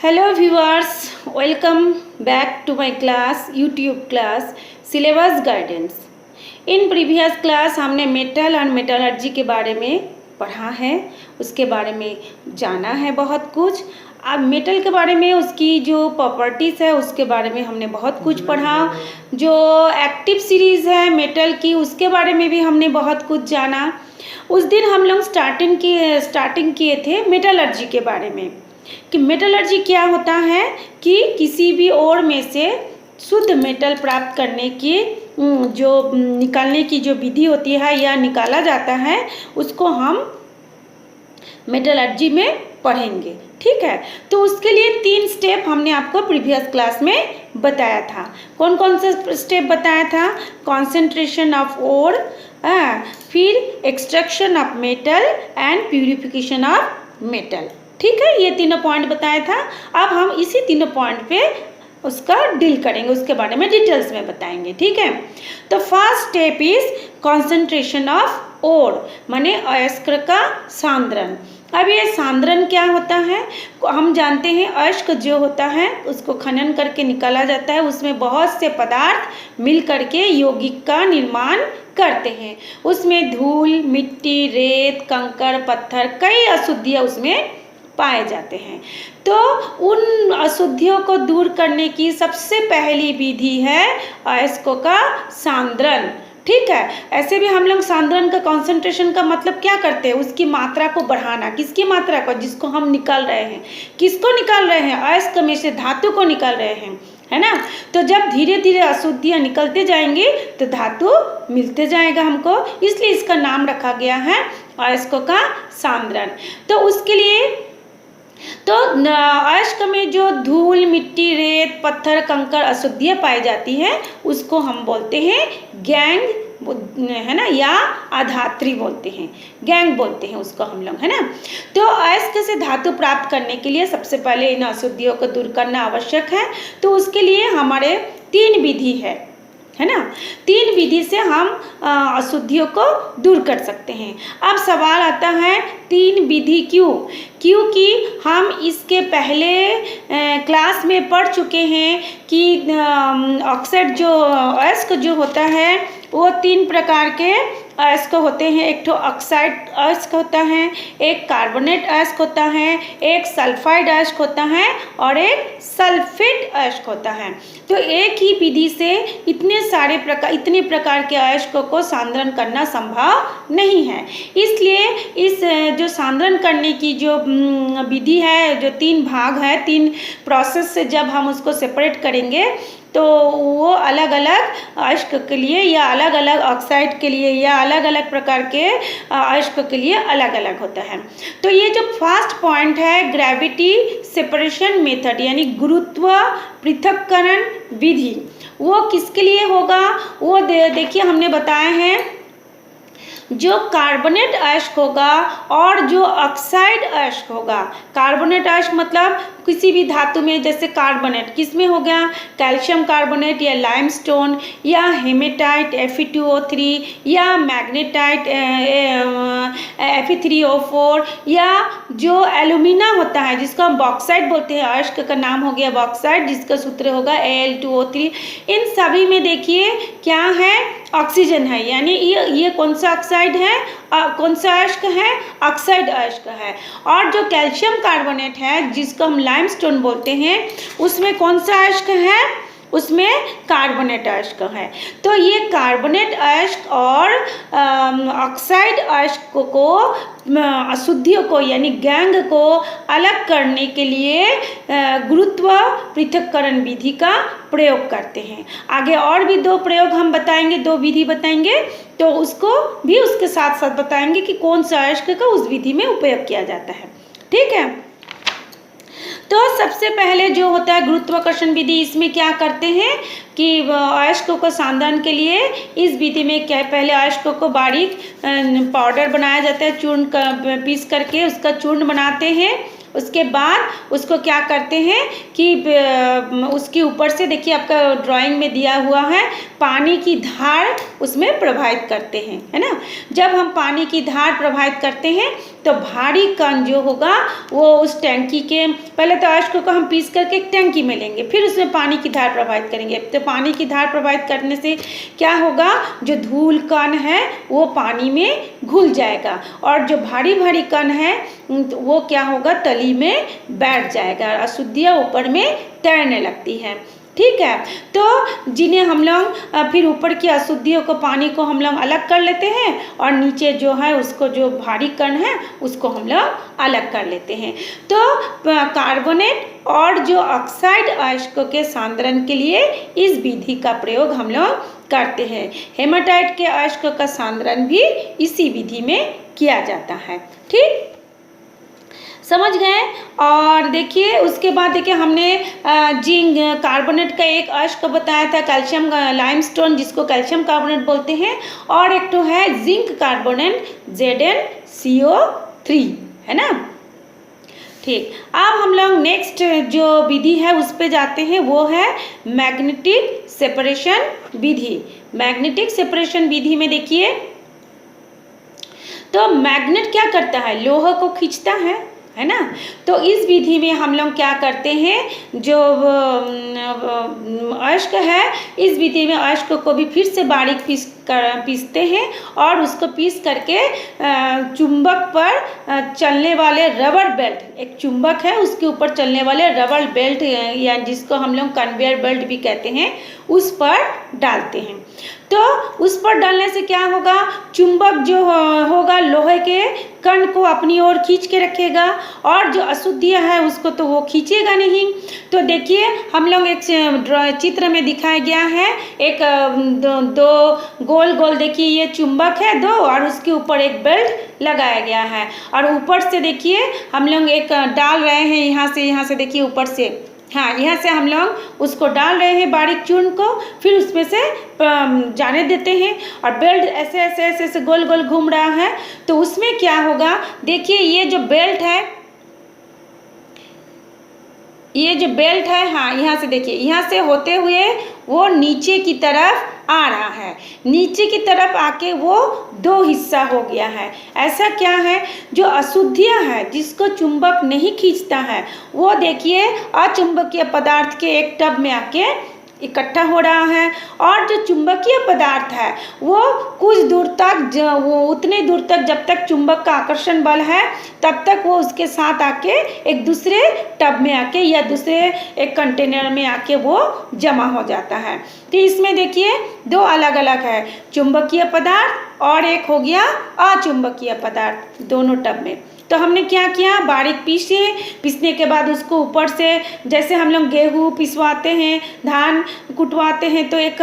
Hello viewers, welcome back to my class, YouTube class, syllabus guidance. In previous class हमने metal और metallurgy के बारे में पढ़ा है, उसके बारे में जाना है बहुत कुछ। अब मेटल के बारे में उसकी जो प्रॉपर्टीज़ है उसके बारे में हमने बहुत कुछ पढ़ा। जो एक्टिव सीरीज़ है मेटल की उसके बारे में भी हमने बहुत कुछ जाना। उस दिन हम लोग स्टार्टिंग किए थे मेटलर्जी के बारे में कि मेटलर्जी क्या होता है कि किसी भी ओर में से शुद्ध मेटल प्राप्त करने की जो निकालने की जो विधि होती है या निकाला जाता है उसको हम मेटलर्जी में पढ़ेंगे। ठीक है, तो उसके लिए 3 स्टेप हमने आपको प्रीवियस क्लास में बताया था। कौन कौन से स्टेप बताया था? कॉन्सेंट्रेशन ऑफ ओर, फिर extraction of metal and purification of metal. ठीक है, ये तीनों पॉइंट बताया था। अब हम इसी तीनों पॉइंट पे उसका डील करेंगे, उसके बारे में डिटेल्स में बताएंगे। ठीक है, तो first step is concentration of ore, माने अयस्क का सांद्रण। अब ये सांद्रण क्या होता है? हम जानते हैं अयस्क जो होता है उसको खनन करके निकाला जाता है, उसमें बहुत से पदार्थ मिल करके यौगिक का निर्माण करते हैं। उसमें धूल, मिट्टी, रेत, कंकड़, पत्थर, कई अशुद्धियाँ उसमें पाए जाते हैं। तो उन अशुद्धियों को दूर करने की सबसे पहली विधि है अयस्कों का सांद्रण। ठीक है, ऐसे भी हम लोग सांद्रण का कॉन्सेंट्रेशन का मतलब क्या करते हैं? उसकी मात्रा को बढ़ाना। किसकी मात्रा को? जिसको हम निकाल रहे हैं। किसको निकाल रहे हैं? अयस्क में से धातु को निकाल रहे हैं, है ना। तो जब धीरे धीरे अशुद्धियाँ निकलते जाएंगी तो धातु मिलते जाएगा हमको, इसलिए इसका नाम रखा गया है अयस्कों का सांद्रण। तो उसके लिए तो अयस्क में जो धूल, मिट्टी, रेत, पत्थर, कंकड़, अशुद्धियाँ पाई जाती हैं उसको हम बोलते हैं गैंग, है ना, या अधात्री बोलते हैं, गैंग बोलते हैं उसको हम लोग, है ना। तो अयस्क से धातु प्राप्त करने के लिए सबसे पहले इन अशुद्धियों को दूर करना आवश्यक है। तो उसके लिए हमारे 3 विधि है ना। 3 विधि से हम अशुद्धियों को दूर कर सकते हैं। अब सवाल आता है 3 विधि क्यों? क्योंकि हम इसके पहले क्लास में पढ़ चुके हैं कि ऑक्साइड जो अयस्क जो होता है वो 3 प्रकार के अयस्क होते हैं। एक तो ऑक्साइड अयस्क होता है, एक कार्बोनेट अयस्क होता है, एक सल्फाइड अयस्क होता है और एक सल्फेट अयस्क होता है। तो एक ही विधि से इतने प्रकार के अयस्कों को सांद्रण करना संभव नहीं है। इसलिए इस जो सांद्रण करने की जो विधि है, जो 3 भाग है, 3 प्रोसेस से जब हम उसको सेपरेट करेंगे तो वो अलग अलग अयस्क के लिए या अलग अलग ऑक्साइड के लिए या अलग अलग प्रकार के अयस्क के लिए अलग अलग होता है। तो ये जो फर्स्ट पॉइंट है ग्रेविटी सेपरेशन मेथड, यानी गुरुत्व पृथक्करण विधि, वो किसके लिए होगा? वो देखिए हमने बताया है जो कार्बोनेट अयस्क होगा और जो ऑक्साइड अयस्क होगा। कार्बोनेट अयस्क मतलब किसी भी धातु में, जैसे कार्बोनेट किस में हो गया? कैल्शियम कार्बोनेट या लाइमस्टोन या हेमेटाइट Fe2O3 या मैग्नेटाइट Fe3O4 या जो एल्यूमिना होता है जिसको हम बॉक्साइड बोलते हैं, अयस्क का नाम हो गया बॉक्साइड जिसका सूत्र होगा Al2O3। इन सभी में देखिए क्या है? ऑक्सीजन है, यानी ये कौन सा ऑक्साइड है? कौन सा अयस्क है? ऑक्साइड अयस्क है। और जो कैल्शियम कार्बोनेट है जिसको हम लाइमस्टोन बोलते हैं उसमें कौन सा अयस्क है? उसमें कार्बोनेट अयस्क है। तो ये कार्बोनेट अयस्क और ऑक्साइड अयस्क को अशुद्धियों को यानी गैंग को अलग करने के लिए गुरुत्व पृथक्करण विधि का प्रयोग करते हैं। आगे और भी 2 प्रयोग हम बताएंगे, 2 विधि बताएंगे, तो उसको भी उसके साथ साथ बताएंगे कि कौन सा अयस्क का उस विधि में उपयोग किया जाता है। ठीक है, तो सबसे पहले जो होता है गुरुत्वाकर्षण विधि, इसमें क्या करते हैं कि अयस्कों को सांद्रण के लिए इस विधि में क्या, पहले अयस्कों को बारीक पाउडर बनाया जाता है, चूर्ण पीस करके उसका चूर्ण बनाते हैं। उसके बाद उसको क्या करते हैं कि उसके ऊपर से देखिए आपका ड्राइंग में दिया हुआ है पानी की धार उसमें प्रवाहित करते हैं, है ना। जब हम पानी की धार प्रवाहित करते हैं तो भारी कण जो होगा वो उस टैंकी के, पहले तो अयस्क को हम पीस करके एक टैंकी में लेंगे, फिर उसमें पानी की धार प्रवाहित करेंगे। तो पानी की धार प्रवाहित करने से क्या होगा, जो धूल कण है वो पानी में घुल जाएगा और जो भारी भारी कण है वो क्या होगा, तली में बैठ जाएगा, अशुद्धियाँ ऊपर में तैरने लगती है। ठीक है, तो जिन्हें हम लोग फिर ऊपर की अशुद्धियों को, पानी को हम लोग अलग कर लेते हैं और नीचे जो है उसको, जो भारी कण है उसको हम लोग अलग कर लेते हैं। तो कार्बोनेट और जो ऑक्साइड अयस्कों के सांद्रण के लिए इस विधि का प्रयोग हम लोग करते हैं। हेमाटाइट के अयस्कों का सांद्रण भी इसी विधि में किया जाता है। ठीक, समझ गए। और देखिए उसके बाद देखिए हमने जिंक कार्बोनेट का एक अयस्क बताया था, कैल्शियम लाइमस्टोन, जिसको कैल्शियम कार्बोनेट बोलते हैं, और एक तो है जिंक कार्बोनेट ZnCO3, है ना। ठीक, अब हम लोग नेक्स्ट जो विधि है उस पे जाते हैं, वो है मैग्नेटिक सेपरेशन विधि। मैग्नेटिक सेपरेशन विधि में देखिए, तो मैग्नेट क्या करता है, लोहा को खींचता है ना। तो इस विधि में हम लोग क्या करते हैं, जो अयस्क है, इस विधि में अयस्क को भी फिर से बारीक पीसते हैं और उसको पीस करके चुंबक पर चलने वाले रबर बेल्ट, एक चुंबक है उसके ऊपर चलने वाले रबर बेल्ट, या जिसको हम लोग कन्वेयर बेल्ट भी कहते हैं, उस पर डालते हैं। तो उस पर डालने से क्या होगा, चुंबक जो होगा लोहे के कण को अपनी ओर खींच के रखेगा और जो अशुद्धियाँ है उसको तो वो खींचेगा नहीं। तो देखिए हम लोग एक चित्र में दिखाया गया है, एक दो गोल गोल, देखिए ये चुंबक है दो और उसके ऊपर एक बेल्ट लगाया गया है, और ऊपर से देखिए हम लोग एक डाल रहे हैं, यहाँ से देखिए ऊपर से, हाँ यहाँ से हम लोग उसको डाल रहे हैं बारीक चूर्ण को, फिर उसमें से जाने देते हैं और बेल्ट ऐसे ऐसे ऐसे ऐसे गोल गोल घूम रहा है। तो उसमें क्या होगा, देखिए ये जो बेल्ट है, ये जो बेल्ट है, हाँ यहाँ से देखिए, यहाँ से होते हुए वो नीचे की तरफ आ रहा है, नीचे की तरफ आके वो दो हिस्सा हो गया है। ऐसा क्या है, जो अशुद्धियाँ है जिसको चुंबक नहीं खींचता है, वो देखिए अचुंबकीय पदार्थ के एक टब में आके इकट्ठा हो रहा है, और जो चुंबकीय पदार्थ है वो कुछ दूर तक, वो उतने दूर तक जब तक चुंबक का आकर्षण बल है तब तक वो उसके साथ आके एक दूसरे टब में आके या दूसरे एक कंटेनर में आके वो जमा हो जाता है। तो इसमें देखिए दो अलग अलग है, चुंबकीय पदार्थ और एक हो गया अचुंबकीय पदार्थ, दोनों टब में। तो हमने क्या किया, बारीक पीसने के बाद उसको ऊपर से, जैसे हम लोग गेहूँ पिसवाते हैं, धान कुटवाते हैं, तो एक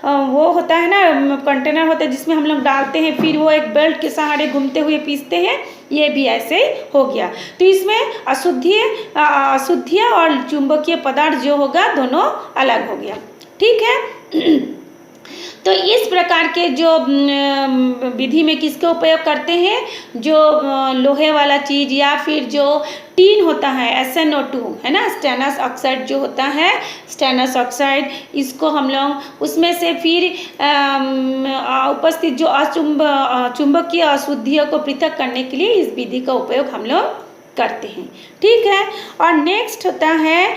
वो होता है ना, कंटेनर होता है जिसमें हम लोग डालते हैं, फिर वो एक बेल्ट के सहारे घूमते हुए पीसते हैं, ये भी ऐसे ही हो गया। तो इसमें अशुद्धियाँ और चुंबकीय पदार्थ जो होगा दोनों अलग हो गया। ठीक है, तो इस प्रकार के जो विधि में किसके उपयोग करते हैं, जो लोहे वाला चीज़ या फिर जो टीन होता है SnO2, है ना, स्टेनस ऑक्साइड जो होता है, स्टेनस ऑक्साइड, इसको हम लोग उसमें से फिर उपस्थित जो चुंबकीय अशुद्धियों को पृथक करने के लिए इस विधि का उपयोग हम लोग करते हैं। ठीक है, और नेक्स्ट होता है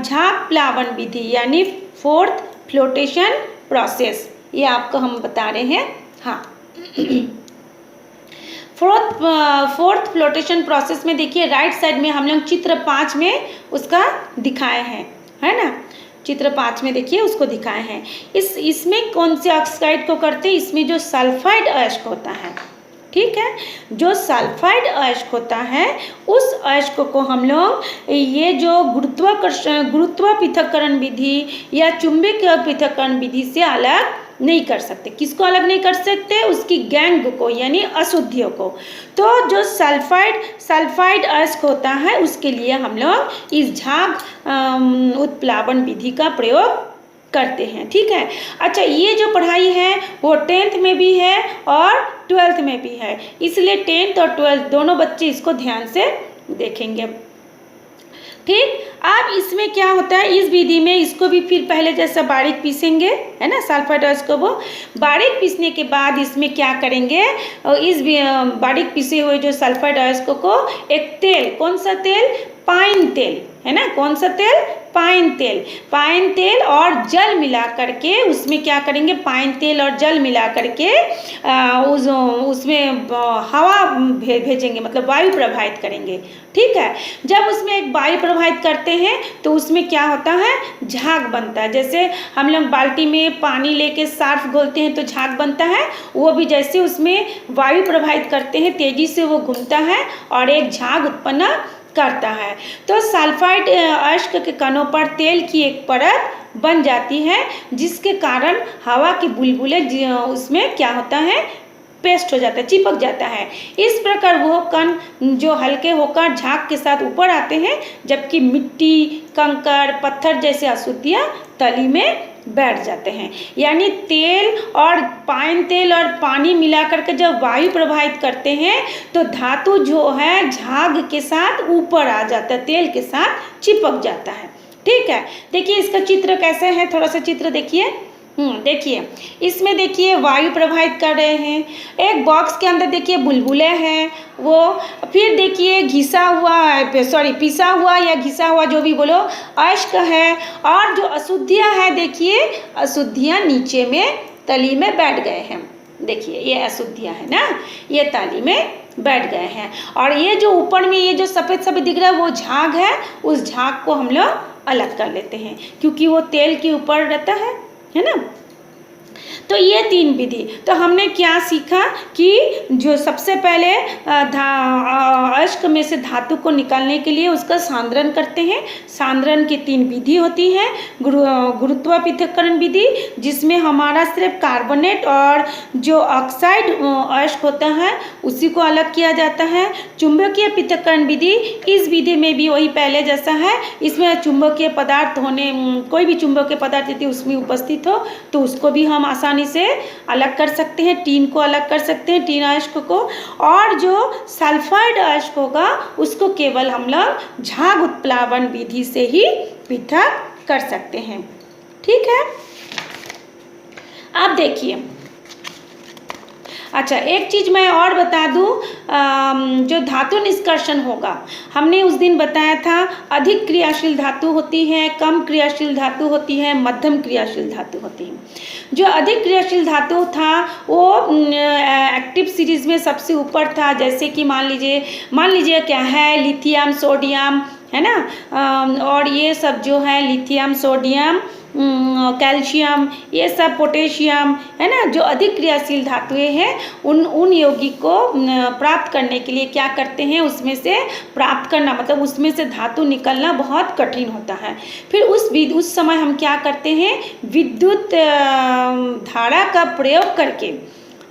झाग प्लावन विधि, यानी फोर्थ फ्लोटेशन प्रोसेस, ये आपको हम बता रहे हैं। हाँ, फोर्थ फ्लोटेशन प्रोसेस में देखिए राइट साइड में हम लोग चित्र 5 में उसका दिखाए हैं, है ना, चित्र 5 में देखिए उसको दिखाए हैं। इसमें कौन से ऑक्साइड को करते हैं, इसमें जो सल्फाइड अयस्क होता है, ठीक है, जो सल्फाइड अयस्क होता है उस अयस्क को हम लोग ये जो गुरुत्व पृथक्करण विधि या चुंबकीय पृथक्करण विधि से अलग नहीं कर सकते। किसको अलग नहीं कर सकते, उसकी गैंग को, यानी अशुद्धियों को। तो जो सल्फाइड अयस्क होता है उसके लिए हम लोग इस झाग उत्प्लावन विधि का प्रयोग करते हैं। ठीक है, अच्छा, ये जो पढ़ाई है वो 10th में भी है और 12th में भी है, इसलिए 10th और 12th दोनों बच्चे इसको ध्यान से देखेंगे। ठीक। अब इसमें क्या होता है, इस विधि में इसको भी फिर पहले जैसा बारीक पीसेंगे, है ना, सल्फाइड अयस्क को। वो बारीक पीसने के बाद इसमें क्या करेंगे, इस बारीक पीसे हुए जो सल्फाइड अयस्क को एक तेल, कौन सा तेल, पाइन तेल, है ना, कौन सा तेल, पाइन तेल, पाइन तेल और जल मिला करके उसमें क्या करेंगे, पाइन तेल और जल मिला करके उसमें हवा भेजेंगे, मतलब वायु प्रवाहित करेंगे। ठीक है। जब उसमें एक वायु प्रवाहित करते हैं तो उसमें क्या होता है, झाग बनता है। जैसे हम लोग बाल्टी में पानी लेके सर्फ घोलते हैं तो झाग बनता है, वो भी जैसे उसमें वायु प्रवाहित करते हैं तेजी से वो घूमता है और एक झाग उत्पन्न करता है। तो सल्फाइड अयस्क के कणों पर तेल की एक परत बन जाती है, जिसके कारण हवा की बुलबुले उसमें क्या होता है, पेस्ट हो जाता है, चिपक जाता है। इस प्रकार वो कण जो हल्के होकर झाग के साथ ऊपर आते हैं, जबकि मिट्टी, कंकड़, पत्थर जैसे अशुद्धियाँ तली में बैठ जाते हैं। यानी तेल और पाइन तेल और पानी मिला करके जब वायु प्रवाहित करते हैं तो धातु जो है झाग के साथ ऊपर आ जाता है, तेल के साथ चिपक जाता है। ठीक है। देखिए इसका चित्र कैसे है, थोड़ा सा चित्र देखिए। देखिए इसमें देखिए वायु प्रवाहित कर रहे हैं, एक बॉक्स के अंदर देखिए बुलबुले हैं वो, फिर देखिए घिसा हुआ पिसा हुआ या घिसा हुआ जो भी बोलो अयस्क है, और जो अशुद्धियाँ हैं देखिए अशुद्धियाँ नीचे में तली में बैठ गए हैं। देखिए ये अशुद्धियाँ है ना, ये ताली में बैठ गए हैं, और ये जो ऊपर में ये जो सफ़ेद सफ़ेद दिख रहा है वो झाग है, उस झाग को हम लोग अलग कर लेते हैं क्योंकि वो तेल के ऊपर रहता है ना। तो ये तीन विधि, तो हमने क्या सीखा कि जो सबसे पहले अयस्क में से धातु को निकालने के लिए उसका सांद्रण करते हैं। सांद्रण की तीन विधि होती हैं। गुरुत्व पृथक्करण विधि, जिसमें हमारा सिर्फ कार्बोनेट और जो ऑक्साइड अयस्क होता है उसी को अलग किया जाता है। चुंबकीय पृथक्करण विधि, इस विधि में भी वही पहले जैसा है, इसमें चुंबकीय पदार्थ होने, कोई भी चुंबकीय पदार्थ यदि उसमें उपस्थित हो तो उसको भी हम आसानी से अलग कर सकते हैं, टीन को अलग कर सकते हैं, टीन अयस्क को। और जो सल्फाइड अयस्क होगा उसको केवल हम लोग झाग उत्प्लावन विधि से ही पृथक कर सकते हैं। ठीक है। अब देखिए, अच्छा एक चीज़ मैं और बता दूं, जो धातु निष्कर्षण होगा, हमने उस दिन बताया था अधिक क्रियाशील धातु होती है, कम क्रियाशील धातु होती है, मध्यम क्रियाशील धातु होती है। जो अधिक क्रियाशील धातु था वो एक्टिव सीरीज में सबसे ऊपर था, जैसे कि मान लीजिए क्या है, लिथियम, सोडियम, है ना, और ये सब जो है लिथियम, सोडियम, कैल्शियम, ये सब पोटेशियम, है ना, जो अधिक क्रियाशील धातुएं हैं उन यौगिक को प्राप्त करने के लिए क्या करते हैं, उसमें से प्राप्त करना मतलब उसमें से धातु निकलना बहुत कठिन होता है। फिर उस समय हम क्या करते हैं, विद्युत धारा का प्रयोग करके,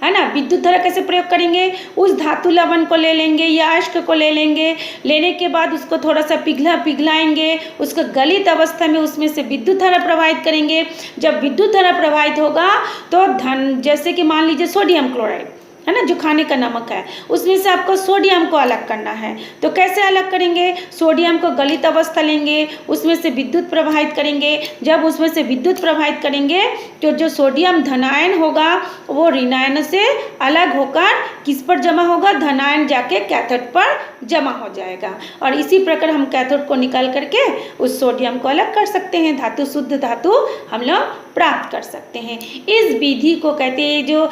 है ना, विद्युत धारा कैसे प्रयोग करेंगे, उस धातु लवण को ले लेंगे या अयस्क को ले लेंगे, लेने के बाद उसको थोड़ा सा पिघलाएंगे, उसको गलित अवस्था में उसमें से विद्युत धारा प्रवाहित करेंगे। जब विद्युत धारा प्रवाहित होगा तो जैसे कि मान लीजिए सोडियम क्लोराइड, है ना, जो खाने का नमक है, उसमें से आपको सोडियम को अलग करना है। तो कैसे अलग करेंगे, सोडियम को गलित अवस्था लेंगे, उसमें से विद्युत प्रवाहित करेंगे। जब उसमें से विद्युत प्रवाहित करेंगे तो जो सोडियम धनायन होगा वो ऋणायन से अलग होकर किस पर जमा होगा, धनायन जाके कैथोड पर जमा हो जाएगा, और इसी प्रकार हम कैथोड को निकाल करके उस सोडियम को अलग कर सकते हैं, धातु शुद्ध धातु हम लोग प्राप्त कर सकते हैं। इस विधि को कहते हैं, जो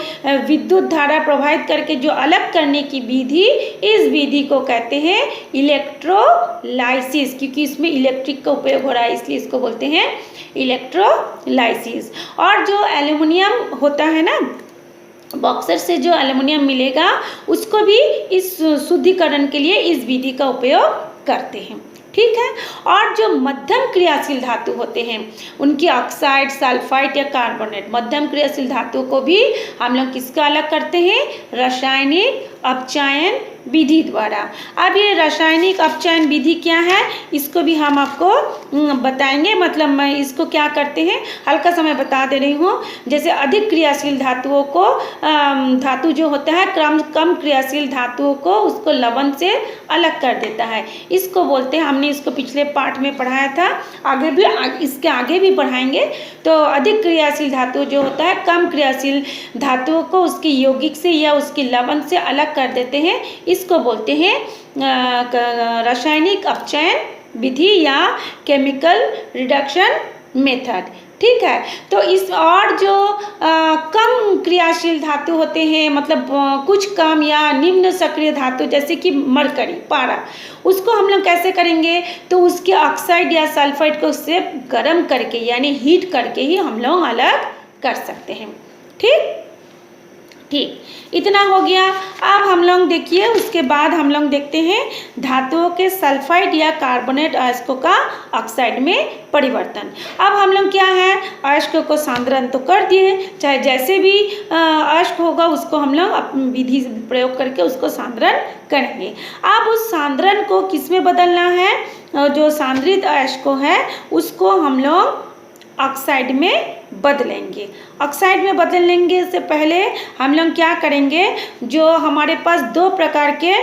विद्युत धारा प्रवाहित करके जो अलग करने की विधि, इस विधि को कहते हैं इलेक्ट्रोलाइसिस, क्योंकि इसमें इलेक्ट्रिक का उपयोग हो रहा है इसलिए इसको बोलते हैं इलेक्ट्रोलाइसिस। और जो एल्युमिनियम होता है ना, बॉक्सर से जो एल्युमिनियम मिलेगा उसको भी इस शुद्धिकरण के लिए इस विधि का उपयोग करते हैं। ठीक है। और जो मध्यम क्रियाशील धातु होते हैं उनकी ऑक्साइड, सल्फाइड या कार्बोनेट, मध्यम क्रियाशील धातु को भी हम लोग किसका अलग करते हैं, रासायनिक अपचयन विधि द्वारा। अब ये रासायनिक अपचयन विधि क्या है, इसको भी हम आपको बताएंगे, मतलब मैं इसको क्या करते हैं हल्का सा मैं बता दे रही हूँ। जैसे अधिक क्रियाशील धातुओं को, धातु जो होता है कम क्रियाशील धातुओं को उसको लवण से अलग कर देता है, इसको बोलते हैं, हमने हमने इसको पिछले पार्ट में पढ़ाया था, आगे भी इसके आगे भी पढ़ाएंगे। तो अधिक क्रियाशील धातु जो होता है कम क्रियाशील धातुओं को उसकी यौगिक से या उसकी लवण से अलग कर देते हैं, इसको बोलते हैं रासायनिक अपचयन विधि या केमिकल रिडक्शन मेथड। ठीक है। तो इस और जो कम क्रियाशील धातु होते हैं, मतलब कुछ कम या निम्न सक्रिय धातु जैसे कि मरकरी, पारा, उसको हम लोग कैसे करेंगे, तो उसके ऑक्साइड या सल्फाइड को सिर्फ गर्म करके यानी हीट करके ही हम लोग अलग कर सकते हैं। ठीक, इतना हो गया। अब हम लोग देखिए उसके बाद हम लोग देखते हैं धातुओं के सल्फाइड या कार्बोनेट अयस्कों का ऑक्साइड में परिवर्तन। अब हम लोग क्या है, अयस्कों को सांद्रण तो कर दिए, चाहे जैसे भी अयस्क होगा उसको हम लोग विधि प्रयोग करके उसको सांद्रण करेंगे। अब उस सांद्रण को किस में बदलना है, जो सांद्रित अयस्कों है उसको हम लोग ऑक्साइड में बदलेंगे। ऑक्साइड में बदलेंगे से पहले हम लोग क्या करेंगे, जो हमारे पास दो प्रकार के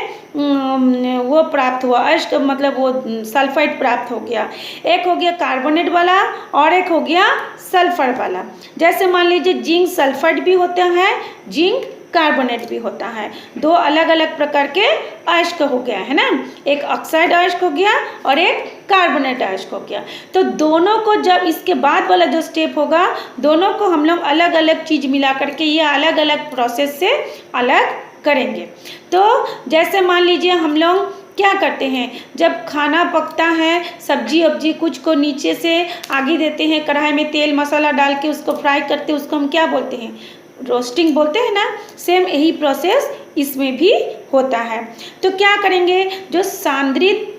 वो प्राप्त हुआ अयस्क, मतलब वो सल्फाइड प्राप्त हो गया, एक हो गया कार्बोनेट वाला और एक हो गया सल्फर वाला। जैसे मान लीजिए जिंक सल्फाइड भी होता है, जिंक कार्बोनेट भी होता है, दो अलग अलग प्रकार के अयस्क हो गया है ना, एक ऑक्साइड अयस्क हो गया और एक कार्बोनेट अयस्क हो गया। तो दोनों को जब इसके बाद वाला जो स्टेप होगा, दोनों को हम लोग अलग अलग चीज़ मिला करके ये अलग अलग प्रोसेस से अलग करेंगे। तो जैसे मान लीजिए हम लोग क्या करते हैं, जब खाना पकता है, सब्जी वब्जी कुछ को नीचे से आगे देते हैं, कढ़ाई में तेल मसाला डाल के उसको फ्राई करते हैं, उसको हम क्या बोलते हैं, रोस्टिंग बोलते हैं ना। सेम यही प्रोसेस इसमें भी होता है। तो क्या करेंगे, जो सांद्रित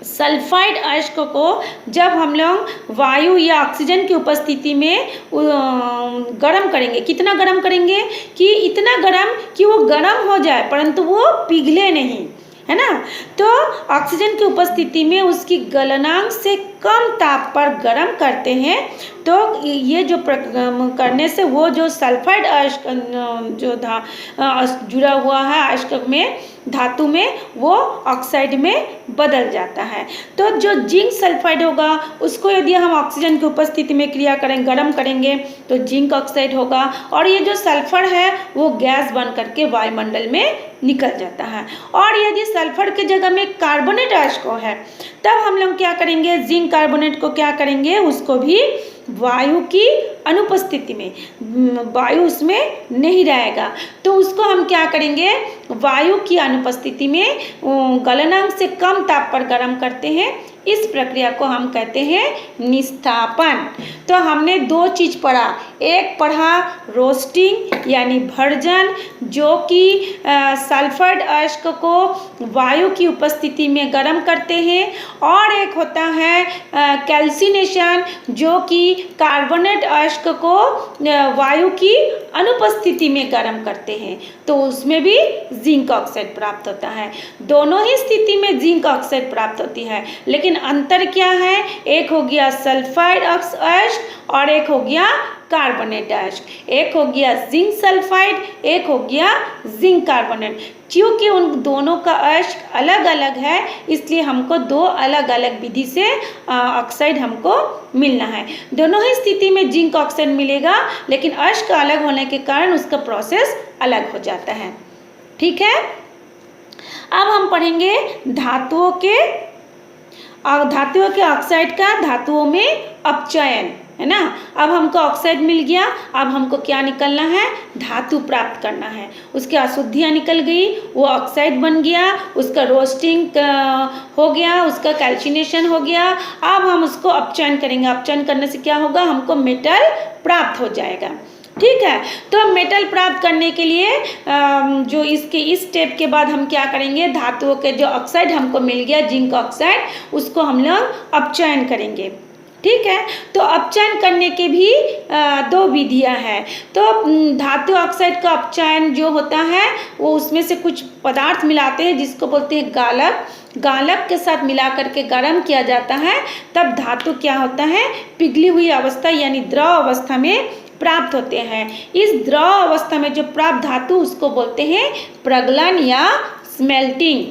सल्फाइड अयस्क को जब हम लोग वायु या ऑक्सीजन की उपस्थिति में गर्म करेंगे, कितना गर्म करेंगे कि इतना गर्म कि वो गर्म हो जाए परंतु वो पिघले नहीं, है ना। तो ऑक्सीजन की उपस्थिति में उसकी गलनांक से कम ताप पर गर्म करते हैं। तो ये जो करने से वो जो सल्फाइड अयस्क जो जुड़ा हुआ है अयस्क में, धातु में, वो ऑक्साइड में बदल जाता है। तो जो जिंक सल्फाइड होगा उसको यदि हम ऑक्सीजन की उपस्थिति में क्रिया करें, गर्म करेंगे तो जिंक ऑक्साइड होगा, और ये जो सल्फर है वो गैस बन करके वायुमंडल में निकल जाता है। और यदि सल्फर की जगह में कार्बोनेट अयस्क है तब हम लोग क्या करेंगे, जिंक कार्बोनेट को क्या करेंगे, उसको भी वायु की अनुपस्थिति में, वायु उसमें नहीं रहेगा तो उसको हम क्या करेंगे, वायु की अनुपस्थिति में गलनांक से कम ताप पर गर्म करते हैं। इस प्रक्रिया को हम कहते हैं निस्थापन। तो हमने दो चीज़ पढ़ा, एक पढ़ा रोस्टिंग यानी भर्जन, जो कि सल्फाइड अयस्क को वायु की उपस्थिति में गर्म करते हैं, और एक होता है कैल्सिनेशन, जो कि कार्बोनेट अयस्क को वायु की अनुपस्थिति में गर्म करते हैं, तो उसमें भी जिंक ऑक्साइड प्राप्त होता है। दोनों ही स्थिति में जिंक ऑक्साइड प्राप्त होती है, लेकिन अंतर क्या है, एक हो गया सल्फाइड अयस्क और एक हो गया कार्बोनेट अयस्क, एक हो गया जिंक सल्फाइड, एक हो गया जिंक कार्बोनेट। क्योंकि उन दोनों का अयस्क अलग अलग है इसलिए हमको दो अलग अलग विधि से ऑक्साइड हमको मिलना है। दोनों ही स्थिति में जिंक ऑक्साइड मिलेगा, लेकिन अयस्क अलग होने के कारण उसका प्रोसेस अलग हो जाता है। ठीक है। अब हम पढ़ेंगे धातुओं के ऑक्साइड का धातुओं में अपचयन, है ना। अब हमको ऑक्साइड मिल गया, अब हमको क्या निकलना है, धातु प्राप्त करना है। उसकी अशुद्धियाँ निकल गई, वो ऑक्साइड बन गया, उसका रोस्टिंग हो गया, उसका कैल्सिनेशन हो गया। अब हम उसको अपचयन करेंगे, अपचयन करने से क्या होगा, हमको मेटल प्राप्त हो जाएगा। ठीक है। तो मेटल प्राप्त करने के लिए जो इस स्टेप के बाद हम क्या करेंगे, धातुओं के जो ऑक्साइड हमको मिल गया जिंक ऑक्साइड, उसको हम लोग अपचयन करेंगे। ठीक है। तो अपचयन करने के भी दो विधियां हैं। तो धातु ऑक्साइड का अपचयन जो होता है वो उसमें से कुछ पदार्थ मिलाते हैं जिसको बोलते हैं गालक। गालक के साथ मिला करके गर्म किया जाता है, तब धातु क्या होता है, पिघली हुई अवस्था यानी द्रव अवस्था में प्राप्त होते हैं। इस द्रव अवस्था में जो प्राप्त धातु उसको बोलते हैं प्रगलन या स्मेल्टिंग।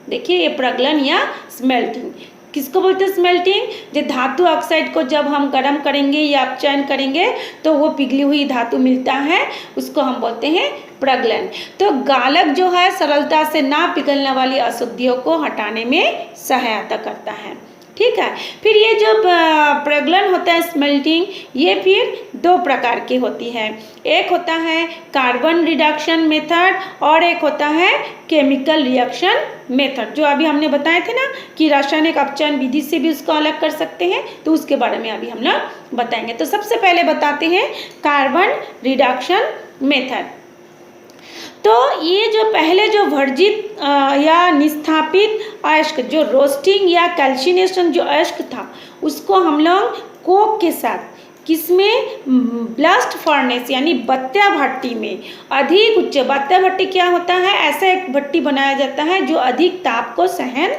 देखिए ये प्रगलन या स्मेल्टिंग। किसको बोलते हैं स्मेल्टिंग? जो धातु ऑक्साइड को जब हम गर्म करेंगे या अपचयन करेंगे तो वो पिघली हुई धातु मिलता है, उसको हम बोलते हैं प्रगलन। तो गालक जो है सरलता से ना पिघलने वाली अशुद्धियों को हटाने में सहायता करता है। ठीक है। फिर ये जो प्रगलन होता है स्मेल्टिंग, ये फिर दो प्रकार की होती है। एक होता है कार्बन रिडक्शन मेथड और एक होता है केमिकल रिएक्शन मेथड। जो अभी हमने बताए थे ना कि रासायनिक अपचयन विधि से भी उसको अलग कर सकते हैं, तो उसके बारे में अभी हम लोग बताएंगे। तो सबसे पहले बताते हैं कार्बन रिडक्शन मेथड। तो ये जो पहले जो वर्जित या निस्थापित अयस्क जो रोस्टिंग या कैल्सिनेशन जो अयस्क था, उसको हम लोग कोक के साथ किसमें, ब्लास्ट फर्नेस यानी बत्तिया भट्टी में अधिक उच्च, बत्तिया भट्टी क्या होता है, ऐसा एक भट्टी बनाया जाता है जो अधिक ताप को सहन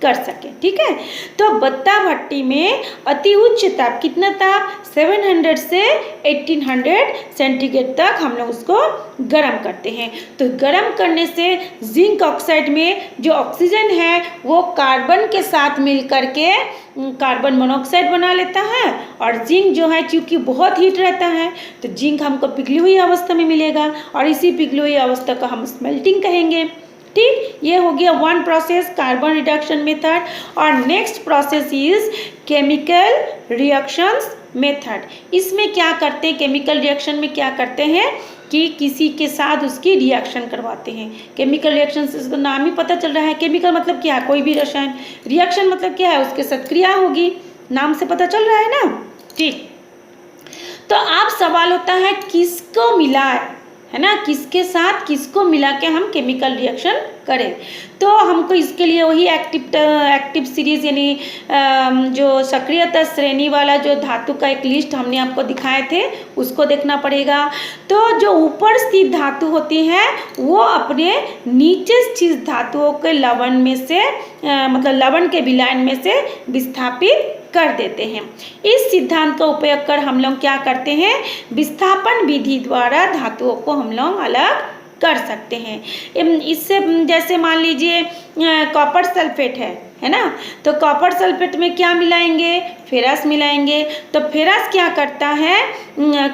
कर सके। ठीक है। तो बत्ता भट्टी में अति उच्च ताप, कितना ताप, 700 से 1800 सेंटीग्रेड तक हम लोग उसको गर्म करते हैं। तो गर्म करने से जिंक ऑक्साइड में जो ऑक्सीजन है वो कार्बन के साथ मिल करके कार्बन मोनोऑक्साइड बना लेता है, और जिंक जो है क्योंकि बहुत हीट रहता है तो जिंक हमको पिघली हुई अवस्था में मिलेगा, और इसी पिघली हुई अवस्था को हम स्मेल्टिंग कहेंगे। ठीक, ये हो गया one process carbon reduction method. और next process is chemical reactions method. इसमें क्या करते हैं, केमिकल रिएक्शन में क्या करते हैं कि किसी के साथ उसकी रिएक्शन करवाते हैं। केमिकल रिएक्शन से इसका नाम ही पता चल रहा है। केमिकल मतलब क्या है, कोई भी रसायन। रिएक्शन मतलब क्या है, उसके साथ क्रिया होगी, नाम से पता चल रहा है ना। ठीक, तो आप सवाल होता है किसको मिला है ना, किसके साथ किसको मिला के हम केमिकल रिएक्शन करें। तो हमको इसके लिए वही एक्टिव सीरीज यानी जो सक्रियता श्रेणी वाला जो धातु का एक लिस्ट हमने आपको दिखाए थे उसको देखना पड़ेगा। तो जो ऊपर स्थित धातु होती है वो अपने नीचे स्थित धातुओं के लवण में से मतलब लवण के विलयन में से विस्थापित कर देते हैं। इस सिद्धांत का उपयोग कर हम लोग क्या करते हैं, विस्थापन विधि द्वारा धातुओं को हम लोग अलग कर सकते हैं। इससे जैसे मान लीजिए कॉपर सल्फेट है ना, तो कॉपर सल्फेट में क्या मिलाएंगे, फेरस मिलाएंगे। तो फेरस क्या करता है,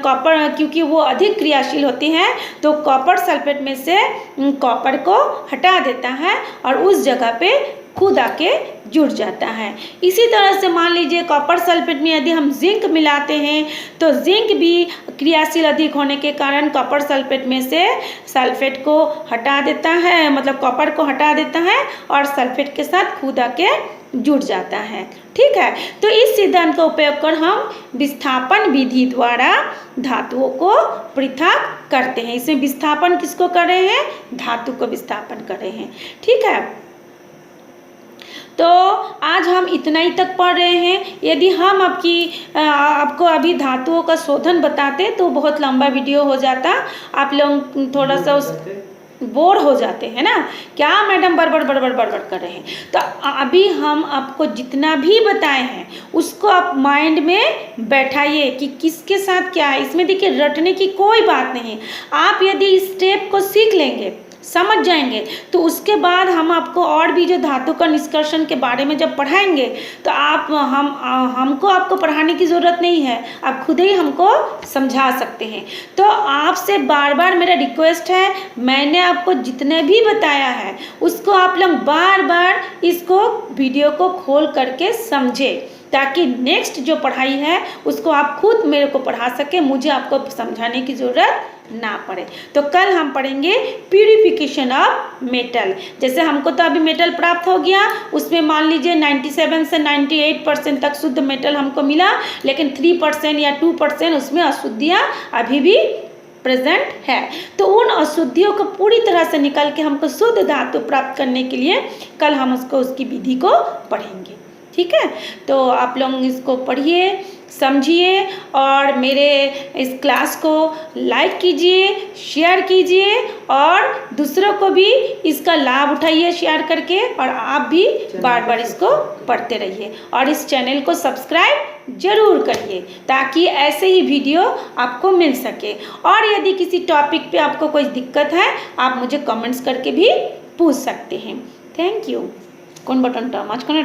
कॉपर क्योंकि वो अधिक क्रियाशील होती है तो कॉपर सल्फेट में से कॉपर को हटा देता है और उस जगह पे खुद आके जुड़ जाता है। इसी तरह से मान लीजिए कॉपर सल्फेट में यदि हम जिंक मिलाते हैं तो जिंक भी क्रियाशील अधिक होने के कारण कॉपर सल्फेट में से सल्फेट को हटा देता है, मतलब कॉपर को हटा देता है और सल्फेट के साथ खुद आके जुड़ जाता है। ठीक है। तो इस सिद्धांत का उपयोग कर हम विस्थापन विधि द्वारा धातुओं को पृथक करते हैं। इसमें विस्थापन किसको कर रहे हैं, धातु को विस्थापन कर रहे हैं। ठीक है। तो आज हम इतना ही तक पढ़ रहे हैं। यदि हम आपको अभी धातुओं का शोधन बताते तो बहुत लंबा वीडियो हो जाता, आप लोग थोड़ा सा उस बोर हो जाते हैं ना, क्या मैडम बड़बड़ बड़बड़ बड़बड़ कर रहे हैं। तो अभी हम आपको जितना भी बताए हैं उसको आप माइंड में बैठाइए कि किसके साथ क्या है। इसमें देखिए रटने की कोई बात नहीं। आप यदि इस स्टेप को सीख लेंगे, समझ जाएंगे, तो उसके बाद हम आपको और भी जो धातु का निष्कर्षण के बारे में जब पढ़ाएंगे तो हमको आपको पढ़ाने की ज़रूरत नहीं है, आप खुद ही हमको समझा सकते हैं। तो आपसे बार बार मेरा रिक्वेस्ट है, मैंने आपको जितने भी बताया है उसको आप लोग बार बार इसको वीडियो को खोल करके समझें, ताकि नेक्स्ट जो पढ़ाई है उसको आप खुद मेरे को पढ़ा सके, मुझे आपको समझाने की ज़रूरत ना पड़े। तो कल हम पढ़ेंगे प्यूरिफिकेशन ऑफ मेटल। जैसे हमको तो अभी मेटल प्राप्त हो गया, उसमें मान लीजिए 97 से 98% तक शुद्ध मेटल हमको मिला, लेकिन 3% या 2% उसमें अशुद्धियाँ अभी भी प्रेजेंट है। तो उन अशुद्धियों को पूरी तरह से निकाल के हमको शुद्ध धातु प्राप्त करने के लिए कल हम उसकी विधि को पढ़ेंगे। ठीक है। तो आप लोग इसको पढ़िए, समझिए और मेरे इस क्लास को लाइक कीजिए, शेयर कीजिए और दूसरों को भी इसका लाभ उठाइए शेयर करके, और आप भी बार बार इसको पढ़ते रहिए और इस चैनल को सब्सक्राइब जरूर करिए ताकि ऐसे ही वीडियो आपको मिल सके। और यदि किसी टॉपिक पे आपको कोई दिक्कत है आप मुझे कमेंट्स करके भी पूछ सकते हैं। Thank you. কোন বাটনটা মাঝখানে